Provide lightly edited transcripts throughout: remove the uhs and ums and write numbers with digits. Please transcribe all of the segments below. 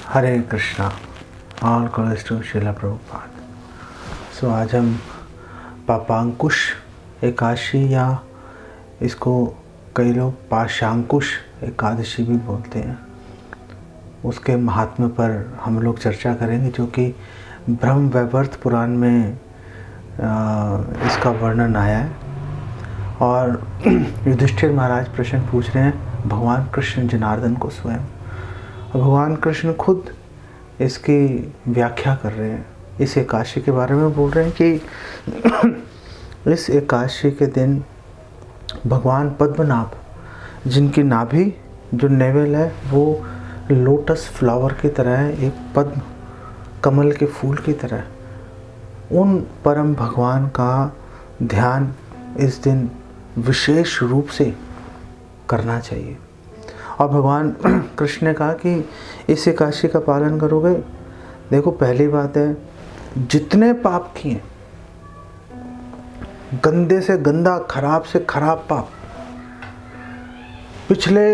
Hare Krishna. All glories to Srila Prabhupada. So आज हम पापांकुश एकादशी या इसको कई लोग पाशांकुश एकादशी भी बोलते हैं, उसके महात्म्य पर हम लोग चर्चा करेंगे, जो कि ब्रह्म वैवर्त पुराण में इसका वर्णन आया है। और युधिष्ठिर महाराज प्रश्न पूछ रहे हैं भगवान कृष्ण जनार्दन को स्वयं, और भगवान कृष्ण खुद इसकी व्याख्या कर रहे हैं, इस एकादशी के बारे में बोल रहे हैं कि इस एकादशी के दिन भगवान पद्मनाभ, जिनकी नाभि जो नेवल है वो लोटस फ्लावर की तरह है, एक पद्म कमल के फूल की तरह, उन परम भगवान का ध्यान इस दिन विशेष रूप से करना चाहिए। और भगवान कृष्ण ने कहा कि इस एकादशी का पालन करोगे, देखो पहली बात है, जितने पाप किए, गंदे से गंदा, खराब से खराब पाप, पिछले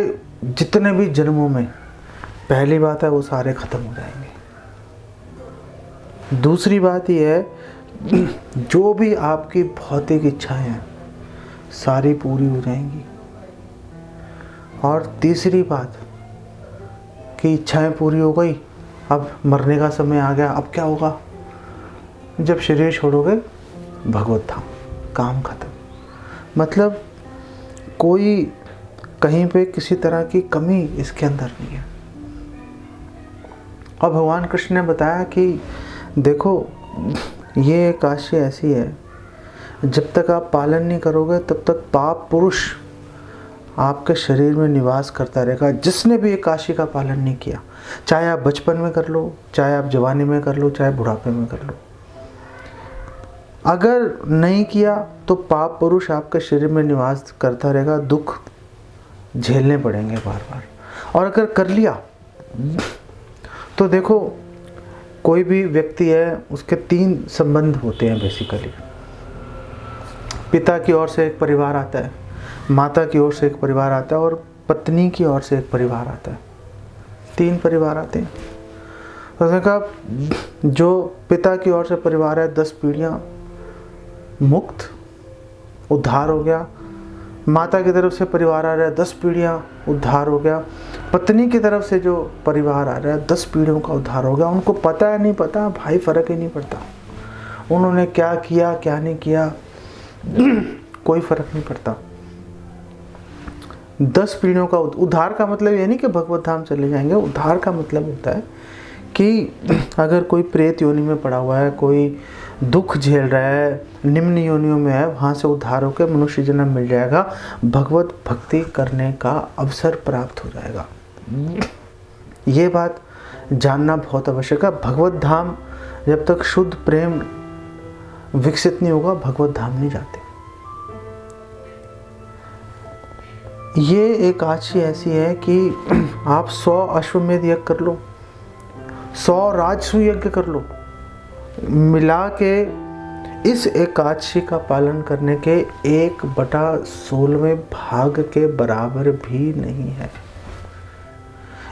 जितने भी जन्मों में, पहली बात है वो सारे खत्म हो जाएंगे। दूसरी बात यह है, जो भी आपकी भौतिक इच्छाएं हैं सारी पूरी हो जाएंगी। और तीसरी बात कि इच्छाएं पूरी हो गई, अब मरने का समय आ गया, अब क्या होगा? जब शरीर छोड़ोगे भगवत धाम, काम खत्म। मतलब कोई कहीं पे किसी तरह की कमी इसके अंदर नहीं है। और भगवान कृष्ण ने बताया कि देखो ये एकादशी ऐसी है, जब तक आप पालन नहीं करोगे तब तक पाप पुरुष आपके शरीर में निवास करता रहेगा। जिसने भी एकादशी का पालन नहीं किया, चाहे आप बचपन में कर लो, चाहे आप जवानी में कर लो, चाहे बुढ़ापे में कर लो, अगर नहीं किया तो पाप पुरुष आपके शरीर में निवास करता रहेगा, दुख झेलने पड़ेंगे बार बार। और अगर कर लिया तो देखो, कोई भी व्यक्ति है, उसके 3 संबंध होते हैं बेसिकली। पिता की ओर से एक परिवार आता है, माता की ओर से एक परिवार आता है, और पत्नी की ओर से एक परिवार आता है। 3 परिवार आते हैं। तो उसने कहा जो पिता की ओर से परिवार है, 10 पीढ़ियां मुक्त, उद्धार हो गया। माता की तरफ से परिवार आ रहा है, 10 पीढ़ियां उद्धार हो गया। पत्नी की तरफ से जो परिवार आ रहा है, 10 पीढ़ियों का उद्धार हो गया। उनको पता है नहीं पता, भाई फर्क ही नहीं पड़ता, उन्होंने क्या किया क्या नहीं किया, कोई फर्क नहीं पड़ता। 10 पीढ़ियों का उद्धार का मतलब ये नहीं कि भगवत धाम चले जाएंगे। उद्धार का मतलब होता है कि अगर कोई प्रेत योनि में पड़ा हुआ है, कोई दुख झेल रहा है, निम्न योनियों में है, वहाँ से उद्धार होकर मनुष्य जन्म मिल जाएगा, भगवत भक्ति करने का अवसर प्राप्त हो जाएगा। ये बात जानना बहुत आवश्यक है। भगवत धाम जब तक शुद्ध प्रेम विकसित नहीं होगा, भगवत धाम नहीं जाते। ये एक एकादशी ऐसी है कि आप 100 अश्वमेध यज्ञ कर लो, 100 राजसूय यज्ञ कर लो, मिला के इस एकादशी का पालन करने के 1/16वें भाग के बराबर भी नहीं है।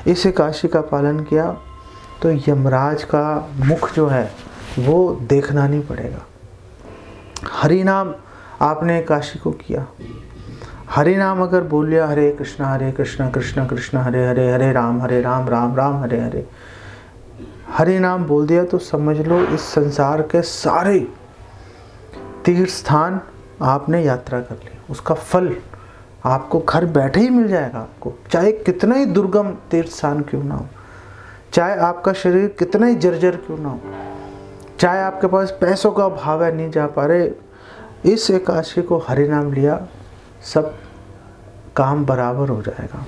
इस एकादशी का पालन किया तो यमराज का मुख जो है वो देखना नहीं पड़ेगा। हरि नाम आपने एकादशी को किया, हरि नाम अगर बोल लिया, हरे कृष्णा कृष्ण कृष्ण हरे हरे, हरे राम राम राम हरे हरे, हरि नाम बोल दिया तो समझ लो इस संसार के सारे तीर्थ स्थान आपने यात्रा कर ली। उसका फल आपको घर बैठे ही मिल जाएगा। आपको चाहे कितना ही दुर्गम तीर्थ स्थान क्यों ना हो, चाहे आपका शरीर कितना ही जर्जर क्यों ना हो, चाहे आपके पास पैसों का अभाव है, नहीं जा पा रहे, इस एकादशी को हरि नाम लिया, सब काम बराबर हो जाएगा।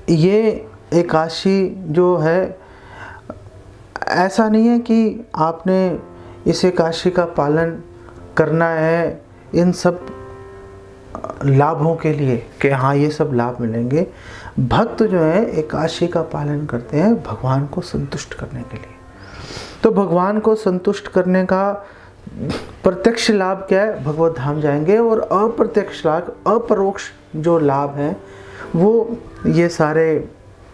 ये एकादशी जो है, ऐसा नहीं है कि आपने इस एकादशी का पालन करना है इन सब लाभों के लिए कि हाँ ये सब लाभ मिलेंगे। भक्त जो है एकादशी का पालन करते हैं भगवान को संतुष्ट करने के लिए। तो भगवान को संतुष्ट करने का प्रत्यक्ष लाभ क्या है? भगवत धाम जाएंगे। और अप्रत्यक्ष लाभ, अपरोक्ष जो लाभ है वो ये सारे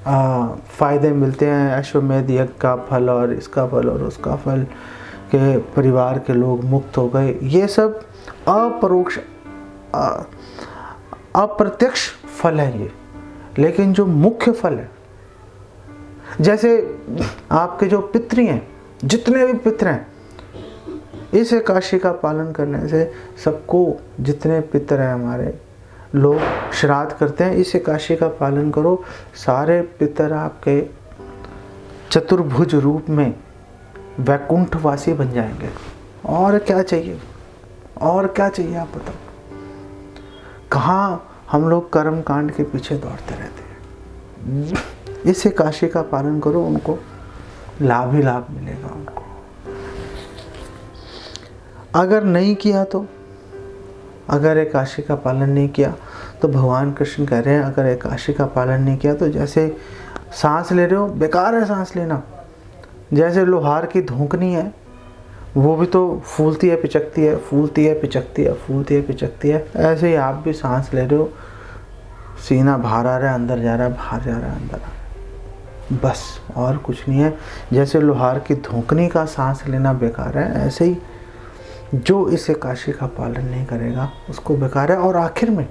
फ़ायदे मिलते हैं, अश्वमेध यज्ञ का फल और इसका फल और उसका फल, के परिवार के लोग मुक्त हो गए, ये सब अपरोक्ष अप्रत्यक्ष फल है ये। लेकिन जो मुख्य फल है, जैसे आपके जो पितृ हैं, जितने भी पितृ हैं, इस एकादशी का पालन करने से सबको, जितने पितृ हैं हमारे, लोग श्राद्ध करते हैं, इस एकादशी का पालन करो, सारे पितर आपके चतुर्भुज रूप में वैकुंठवासी बन जाएंगे। और क्या चाहिए, और क्या चाहिए आप बताओ। कहाँ हम लोग कर्म कांड के पीछे दौड़ते रहते हैं। इस एकादशी का पालन करो, उनको लाभ ही लाभ मिलेगा उनको। अगर नहीं किया तो, अगर एकादशी का पालन नहीं किया तो भगवान कृष्ण कह रहे हैं, अगर एकादशी का पालन नहीं किया तो जैसे सांस ले रहे हो, बेकार है सांस लेना। जैसे लोहार की धोंकनी है, वो भी तो फूलती है पिचकती है, फूलती है पिचकती है, फूलती है पिचकती है। ऐसे ही आप भी सांस ले रहे हो, सीना बाहर आ रहा है, अंदर जा रहा है, बाहर जा रहा है, अंदर आ रहा है, बस और कुछ नहीं है। जैसे लोहार की धोंकनी का सांस लेना बेकार है, ऐसे ही जो इस एकादशी का पालन नहीं करेगा उसको बेकार है। और आखिर में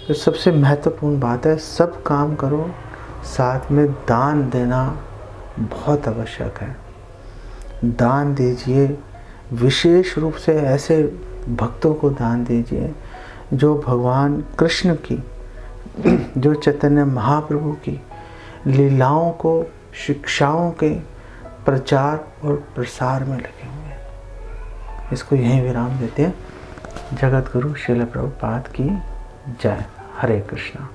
तो सबसे महत्वपूर्ण बात है, सब काम करो, साथ में दान देना बहुत आवश्यक है। दान दीजिए, विशेष रूप से ऐसे भक्तों को दान दीजिए जो भगवान कृष्ण की, जो चैतन्य महाप्रभु की लीलाओं को, शिक्षाओं के प्रचार और प्रसार में लगे हुए हैं। इसको यहीं विराम देते हैं। जगत गुरु श्रील प्रभुपाद की जय। हरे कृष्णा।